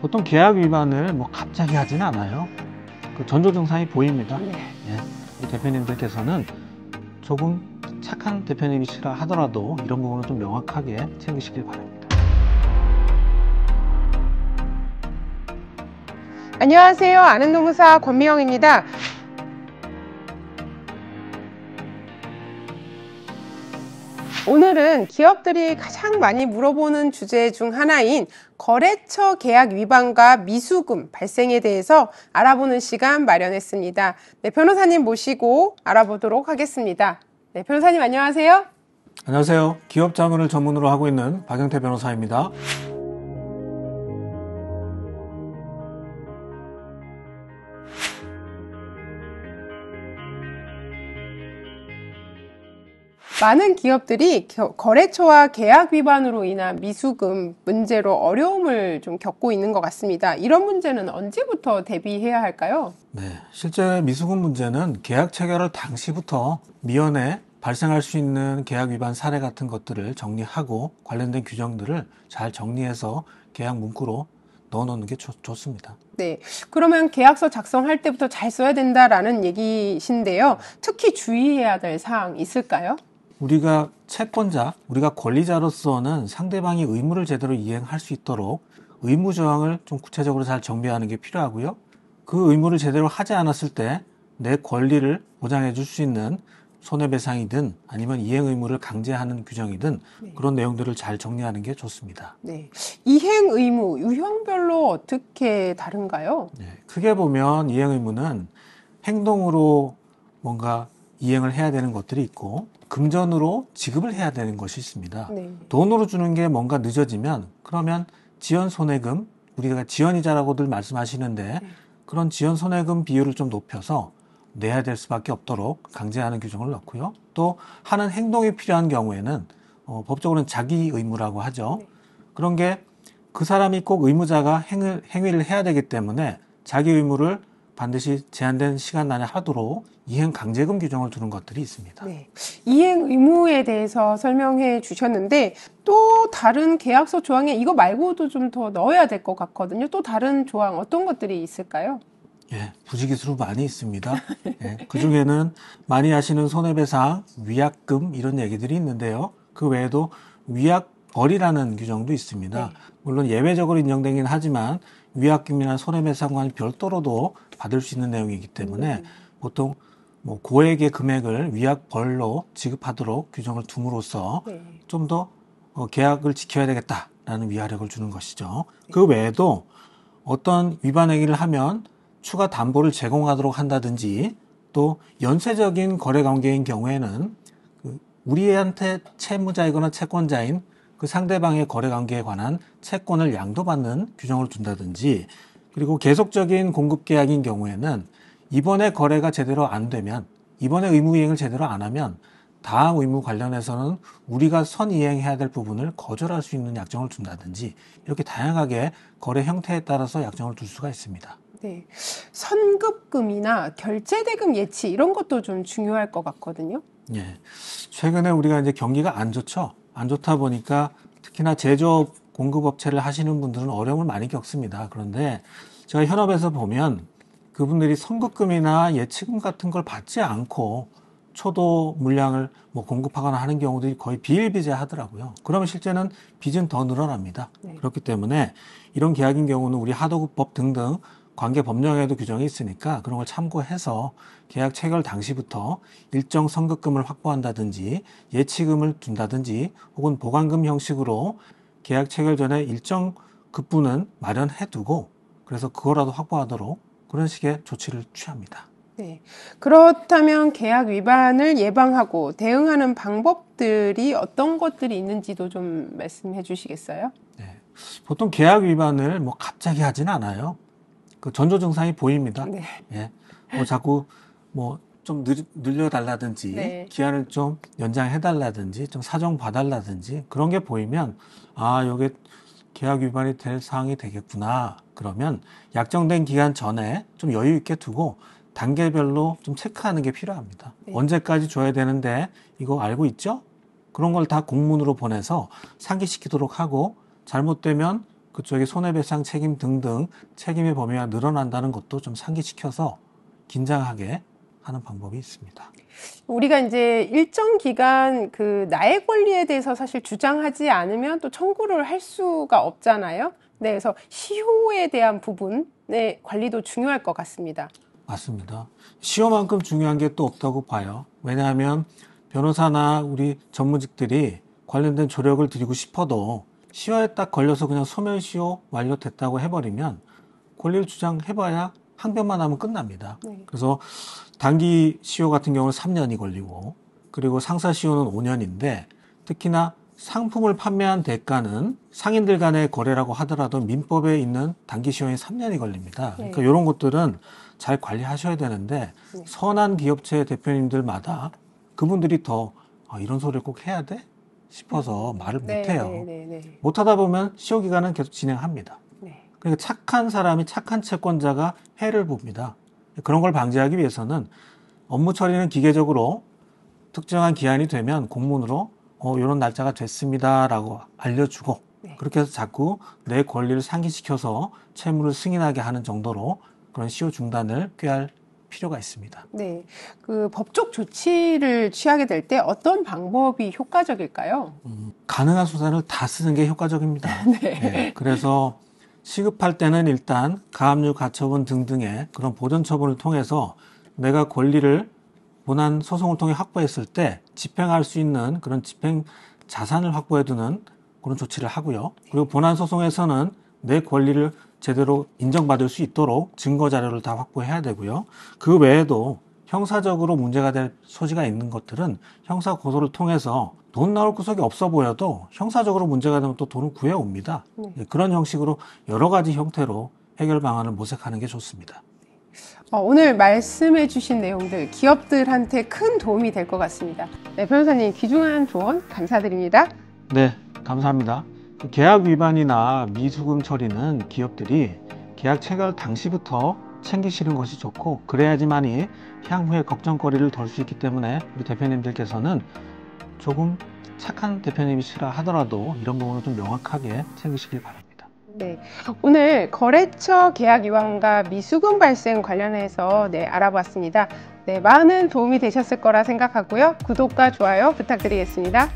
보통 계약 위반을 갑자기 하진 않아요. 그 전조 증상이 보입니다. 네. 이 대표님들께서는 조금 착한 대표님이시라 하더라도 이런 부분은 좀 명확하게 챙기시길 바랍니다. 안녕하세요. 아는 노무사 권미영입니다. 오늘은 기업들이 가장 많이 물어보는 주제 중 하나인 거래처 계약 위반과 미수금 발생에 대해서 알아보는 시간 마련했습니다. 네, 변호사님 모시고 알아보도록 하겠습니다. 네, 변호사님 안녕하세요. 안녕하세요. 기업자문을 전문으로 하고 있는 박영태 변호사입니다. 많은 기업들이 거래처와 계약 위반으로 인한 미수금 문제로 어려움을 좀 겪고 있는 것 같습니다. 이런 문제는 언제부터 대비해야 할까요? 네, 실제 미수금 문제는 계약 체결 당시부터 미연에 발생할 수 있는 계약 위반 사례 같은 것들을 정리하고 관련된 규정들을 잘 정리해서 계약 문구로 넣어놓는 게 좋습니다. 네, 그러면 계약서 작성할 때부터 잘 써야 된다라는 얘기신데요. 특히 주의해야 될 사항 있을까요? 우리가 채권자, 우리가 권리자로서는 상대방이 의무를 제대로 이행할 수 있도록 의무 조항을 좀 구체적으로 잘 정비하는 게 필요하고요. 그 의무를 제대로 하지 않았을 때 내 권리를 보장해 줄 수 있는 손해배상이든 아니면 이행 의무를 강제하는 규정이든 그런 내용들을 잘 정리하는 게 좋습니다. 네, 이행 의무 유형별로 어떻게 다른가요? 네, 크게 보면 이행 의무는 행동으로 뭔가 이행을 해야 되는 것들이 있고 금전으로 지급을 해야 되는 것이 있습니다. 네. 돈으로 주는 게 뭔가 늦어지면 그러면 지연 손해금, 우리가 지연이자라고들 말씀하시는데 그런 지연 손해금 비율을 좀 높여서 내야 될 수밖에 없도록 강제하는 규정을 넣고요. 또 하는 행동이 필요한 경우에는 법적으로는 자기 의무라고 하죠. 그런 게 그 사람이 꼭 의무자가 행위를 해야 되기 때문에 자기 의무를 반드시 제한된 시간 안에 하도록 이행 강제금 규정을 두는 것들이 있습니다. 네. 이행 의무에 대해서 설명해 주셨는데 또 다른 계약서 조항에 이거 말고도 좀 더 넣어야 될 것 같거든요. 또 다른 조항 어떤 것들이 있을까요? 예, 부지기수로 많이 있습니다. 예, 그 중에는 많이 하시는 손해배상, 위약금 이런 얘기들이 있는데요. 그 외에도 위약벌이라는 규정도 있습니다. 물론 예외적으로 인정되긴 하지만 위약금이나 손해배상과는 별도로도 받을 수 있는 내용이기 때문에 보통 고액의 금액을 위약벌로 지급하도록 규정을 둠으로써 좀 더 계약을 지켜야 되겠다라는 위화력을 주는 것이죠. 그 외에도 어떤 위반 행위를 하면 추가 담보를 제공하도록 한다든지 또 연쇄적인 거래 관계인 경우에는 우리한테 채무자이거나 채권자인 그 상대방의 거래 관계에 관한 채권을 양도받는 규정을 둔다든지 그리고 계속적인 공급 계약인 경우에는 이번에 거래가 제대로 안 되면 이번에 의무 이행을 제대로 안 하면 다음 의무 관련해서는 우리가 선 이행해야 될 부분을 거절할 수 있는 약정을 둔다든지 이렇게 다양하게 거래 형태에 따라서 약정을 둘 수가 있습니다. 네, 선급금이나 결제대금 예치 이런 것도 좀 중요할 것 같거든요. 예, 최근에 우리가 이제 경기가 안 좋죠. 안 좋다 보니까 특히나 제조업 공급업체를 하시는 분들은 어려움을 많이 겪습니다. 그런데 제가 현업에서 보면 그분들이 선급금이나 예치금 같은 걸 받지 않고 초도 물량을 공급하거나 하는 경우들이 거의 비일비재하더라고요. 그러면 실제는 빚은 더 늘어납니다. 그렇기 때문에 이런 계약인 경우는 우리 하도급법 등등 관계 법령에도 규정이 있으니까 그런 걸 참고해서 계약 체결 당시부터 일정 선급금을 확보한다든지 예치금을 둔다든지 혹은 보관금 형식으로 계약 체결 전에 일정 급분은 마련해 두고 그래서 그거라도 확보하도록 그런 식의 조치를 취합니다. 네. 그렇다면 계약 위반을 예방하고 대응하는 방법들이 어떤 것들이 있는지도 좀 말씀해 주시겠어요? 네. 보통 계약 위반을 갑자기 하진 않아요. 그 전조 증상이 보입니다. 네. 예. 자꾸 좀 늘려달라든지 기한을 좀 연장해달라든지 좀 사정 봐달라든지 그런 게 보이면 이게 계약 위반이 될 사항이 되겠구나. 그러면 약정된 기간 전에 좀 여유 있게 두고 단계별로 좀 체크하는 게 필요합니다. 언제까지 줘야 되는데 이거 알고 있죠? 그런 걸 다 공문으로 보내서 상기시키도록 하고 잘못되면 그쪽의 손해배상 책임 등등 책임의 범위가 늘어난다는 것도 좀 상기시켜서 긴장하게 하는 방법이 있습니다. 우리가 이제 일정 기간 그 나의 권리에 대해서 사실 주장하지 않으면 또 청구를 할 수가 없잖아요. 네, 그래서 시효에 대한 부분의 관리도 중요할 것 같습니다. 맞습니다. 시효만큼 중요한 게 또 없다고 봐요. 왜냐하면 변호사나 우리 전문직들이 관련된 조력을 드리고 싶어도 시효에 딱 걸려서 그냥 소멸시효 완료됐다고 해버리면 권리를 주장해봐야 항변만 하면 끝납니다. 네. 그래서 단기 시효 같은 경우는 3년이 걸리고 그리고 상사 시효는 5년인데 특히나 상품을 판매한 대가는 상인들 간의 거래라고 하더라도 민법에 있는 단기 시효인 3년이 걸립니다. 그러니까 이런 것들은 잘 관리하셔야 되는데 선한 기업체 대표님들마다 그분들이 더 이런 소리를 꼭 해야 돼? 싶어서 말을 못해요. 못하다 보면 시효 기간은 계속 진행합니다. 그러니까 착한 사람이 착한 채권자가 해를 봅니다. 그런 걸 방지하기 위해서는 업무 처리는 기계적으로 특정한 기한이 되면 공문으로 이런 날짜가 됐습니다라고 알려주고 그렇게 해서 자꾸 내 권리를 상기시켜서 채무를 승인하게 하는 정도로 그런 시효 중단을 꾀할 필요가 있습니다. 네, 그 법적 조치를 취하게 될 때 어떤 방법이 효과적일까요? 가능한 수단을 다 쓰는 게 효과적입니다. 네, 그래서 시급할 때는 일단 가압류, 가처분 등등의 그런 보전 처분을 통해서 내가 권리를 본안 소송을 통해 확보했을 때 집행할 수 있는 그런 집행 자산을 확보해두는 그런 조치를 하고요. 그리고 본안 소송에서는 내 권리를 제대로 인정받을 수 있도록 증거 자료를 다 확보해야 되고요. 그 외에도 형사적으로 문제가 될 소지가 있는 것들은 형사 고소를 통해서 돈 나올 구석이 없어 보여도 형사적으로 문제가 되면 또 돈을 구해옵니다. 그런 형식으로 여러 가지 형태로 해결 방안을 모색하는 게 좋습니다. 오늘 말씀해 주신 내용들 기업들한테 큰 도움이 될 것 같습니다. 네, 변호사님 귀중한 조언 감사드립니다. 네, 감사합니다. 계약 위반이나 미수금 처리는 기업들이 계약 체결 당시부터 챙기시는 것이 좋고 그래야지만이 향후에 걱정거리를 덜 수 있기 때문에 우리 대표님들께서는 조금 착한 대표님이시라 하더라도 이런 부분을 좀 명확하게 챙기시길 바랍니다. 네, 오늘 거래처 계약 위반과 미수금 발생 관련해서 알아봤습니다. 네, 많은 도움이 되셨을 거라 생각하고요. 구독과 좋아요 부탁드리겠습니다.